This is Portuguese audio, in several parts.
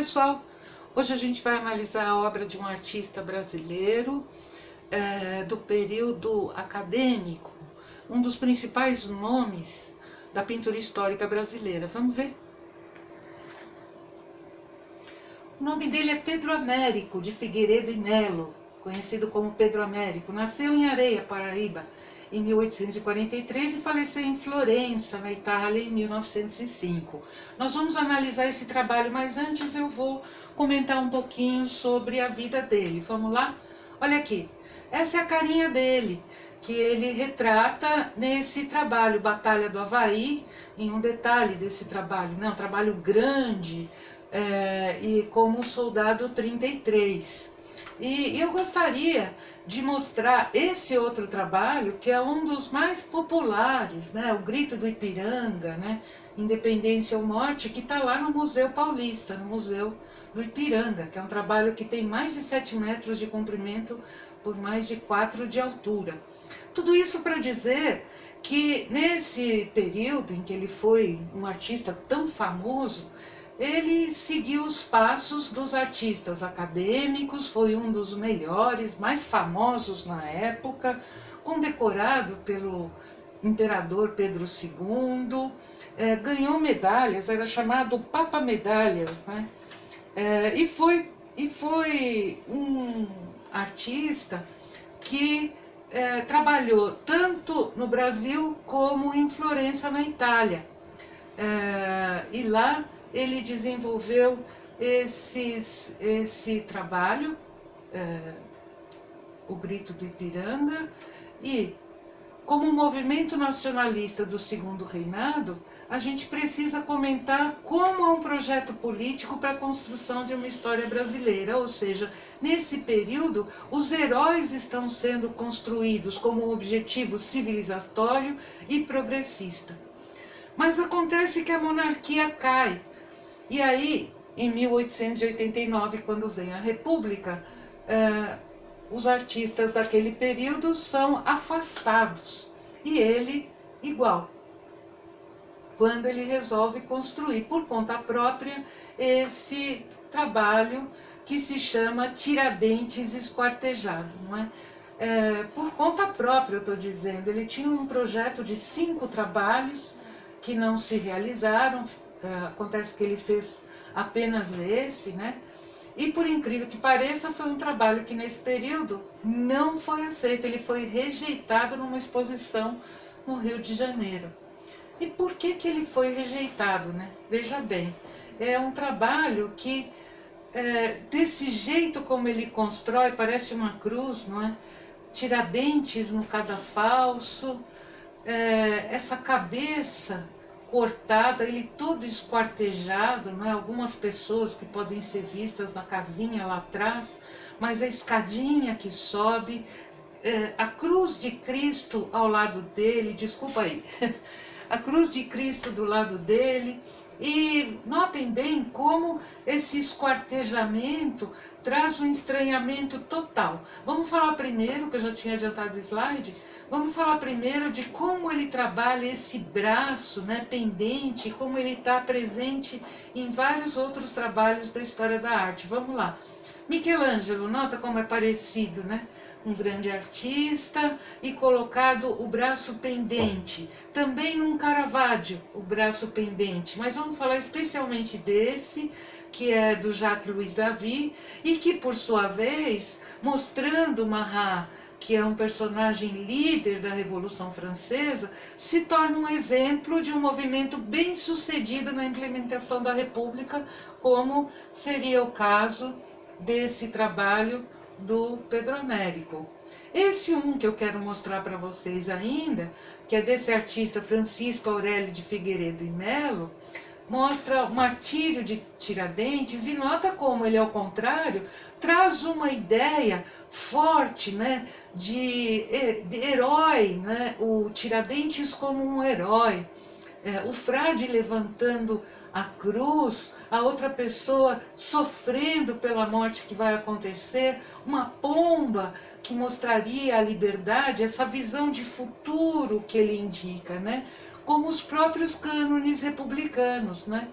pessoal, hoje a gente vai analisar a obra de um artista brasileiro do período acadêmico, um dos principais nomes da pintura histórica brasileira. Vamos ver? O nome dele é Pedro Américo de Figueiredo e Melo, conhecido como Pedro Américo. Nasceu em Areia, Paraíba, em 1843 e faleceu em Florença, na Itália, em 1905. Nós vamos analisar esse trabalho, mas antes eu vou comentar um pouquinho sobre a vida dele. Vamos lá? Olha aqui, essa é a carinha dele, que ele retrata nesse trabalho, Batalha do Havaí, em um detalhe desse trabalho, né? Um trabalho grande, e como soldado 33. E eu gostaria de mostrar esse outro trabalho, que é um dos mais populares, né? O Grito do Ipiranga, né? Independência ou Morte, que está lá no Museu Paulista, no Museu do Ipiranga, que é um trabalho que tem mais de 7 metros de comprimento por mais de 4 de altura. Tudo isso para dizer que nesse período em que ele foi um artista tão famoso, ele seguiu os passos dos artistas acadêmicos, foi um dos melhores, mais famosos na época, condecorado pelo imperador Pedro II, ganhou medalhas, era chamado Papa Medalhas, né? E foi um artista que trabalhou tanto no Brasil como em Florença, na Itália. E lá ele desenvolveu esse trabalho, o Grito do Ipiranga, e como movimento nacionalista do Segundo Reinado, a gente precisa comentar como é um projeto político para a construção de uma história brasileira, ou seja, nesse período os heróis estão sendo construídos como um objetivo civilizatório e progressista. Mas acontece que a monarquia cai, e aí, em 1889, quando vem a República, os artistas daquele período são afastados, e ele igual, quando ele resolve construir por conta própria esse trabalho que se chama Tiradentes Esquartejado, não é? Por conta própria, eu estou dizendo, ele tinha um projeto de 5 trabalhos que não se realizaram, acontece que ele fez apenas esse, né? E por incrível que pareça, foi um trabalho que nesse período não foi aceito, ele foi rejeitado numa exposição no Rio de Janeiro. E por que ele foi rejeitado, né? Veja bem, é um trabalho que, desse jeito como ele constrói, parece uma cruz, não é? Tiradentes no cadafalso, essa cabeça cortada, ele todo esquartejado, né? Algumas pessoas que podem ser vistas na casinha lá atrás, mas a escadinha que sobe, a cruz de Cristo ao lado dele, desculpa aí, a cruz de Cristo do lado dele. E notem bem como esse esquartejamento traz um estranhamento total. Vamos falar primeiro, que eu já tinha adiantado o slide, vamos falar primeiro de como ele trabalha esse braço, né, pendente, como ele está presente em vários outros trabalhos da história da arte. Vamos lá. Michelangelo, nota como é parecido, né? Um grande artista e colocado o braço pendente. Também num Caravaggio, o braço pendente. Mas vamos falar especialmente desse, que é do Jacques-Louis David, e que, por sua vez, mostrando Marat, que é um personagem líder da Revolução Francesa, se torna um exemplo de um movimento bem sucedido na implementação da República, como seria o caso desse trabalho do Pedro Américo. Esse que eu quero mostrar para vocês ainda, que é desse artista Francisco Aurélio de Figueiredo e Melo, mostra o martírio de Tiradentes, e nota como ele, ao contrário, traz uma ideia forte, né, de herói, né, o Tiradentes como um herói, o frade levantando a cruz, a outra pessoa sofrendo pela morte que vai acontecer, uma pomba que mostraria a liberdade, essa visão de futuro que ele indica, né? Como os próprios cânones republicanos, né?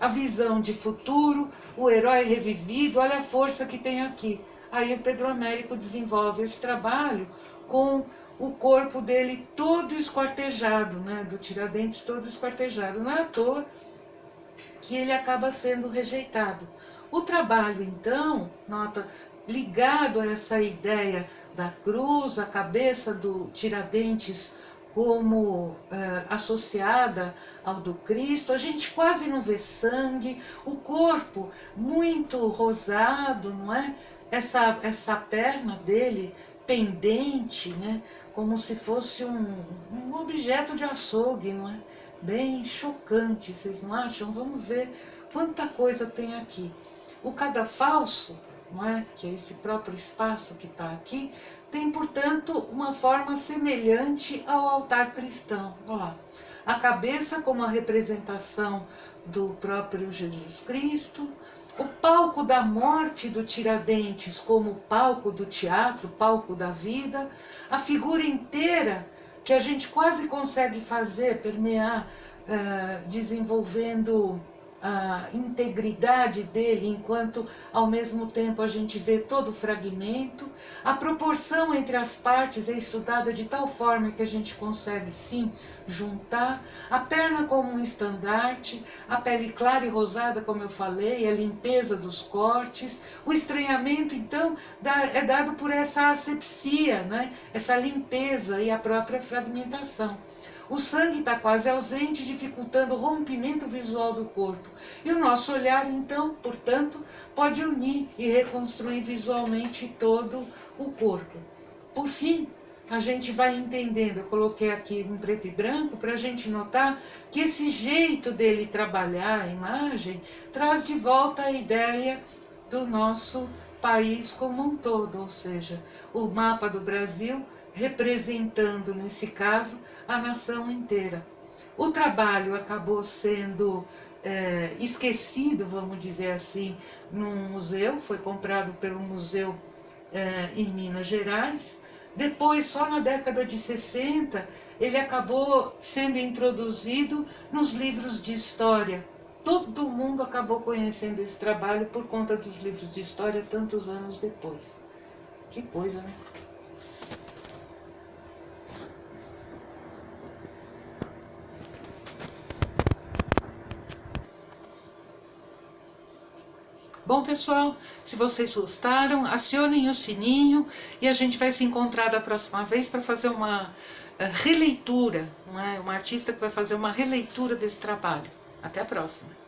a visão de futuro, o herói revivido, olha a força que tem aqui. Aí o Pedro Américo desenvolve esse trabalho com o corpo dele todo esquartejado, né? Do Tiradentes todo esquartejado. Não é à toa que ele acaba sendo rejeitado. O trabalho, então, nota, ligado a essa ideia da cruz, a cabeça do Tiradentes como associada ao do Cristo, a gente quase não vê sangue, o corpo muito rosado, não é? Essa perna dele pendente, né? Como se fosse um objeto de açougue, não é? Bem chocante, vocês não acham? Vamos ver quanta coisa tem aqui. O cadafalso, não é? Que é esse próprio espaço que está aqui, tem, portanto, uma forma semelhante ao altar cristão. Olha lá. A cabeça como a representação do próprio Jesus Cristo, o palco da morte do Tiradentes como palco do teatro, palco da vida, a figura inteira que a gente quase consegue fazer, permear, desenvolvendo a integridade dele, enquanto ao mesmo tempo a gente vê todo o fragmento. A proporção entre as partes é estudada de tal forma que a gente consegue sim juntar. A perna como um estandarte, a pele clara e rosada, como eu falei, a limpeza dos cortes. O estranhamento, então, é dado por essa asepsia, né? Essa limpeza e a própria fragmentação. O sangue está quase ausente, dificultando o rompimento visual do corpo. E o nosso olhar, então, portanto, pode unir e reconstruir visualmente todo o corpo. Por fim, a gente vai entendendo, eu coloquei aqui em preto e branco, para a gente notar que esse jeito dele trabalhar a imagem traz de volta a ideia do nosso país como um todo, ou seja, o mapa do Brasil representando, nesse caso, a nação inteira. O trabalho acabou sendo esquecido, vamos dizer assim, num museu, foi comprado pelo museu em Minas Gerais. Depois, só na década de 60, ele acabou sendo introduzido nos livros de história. Todo mundo acabou conhecendo esse trabalho por conta dos livros de história tantos anos depois. Que coisa, né? Bom, pessoal, se vocês gostaram, acionem o sininho e a gente vai se encontrar da próxima vez para fazer uma releitura, não é? Uma artista que vai fazer uma releitura desse trabalho. Até a próxima!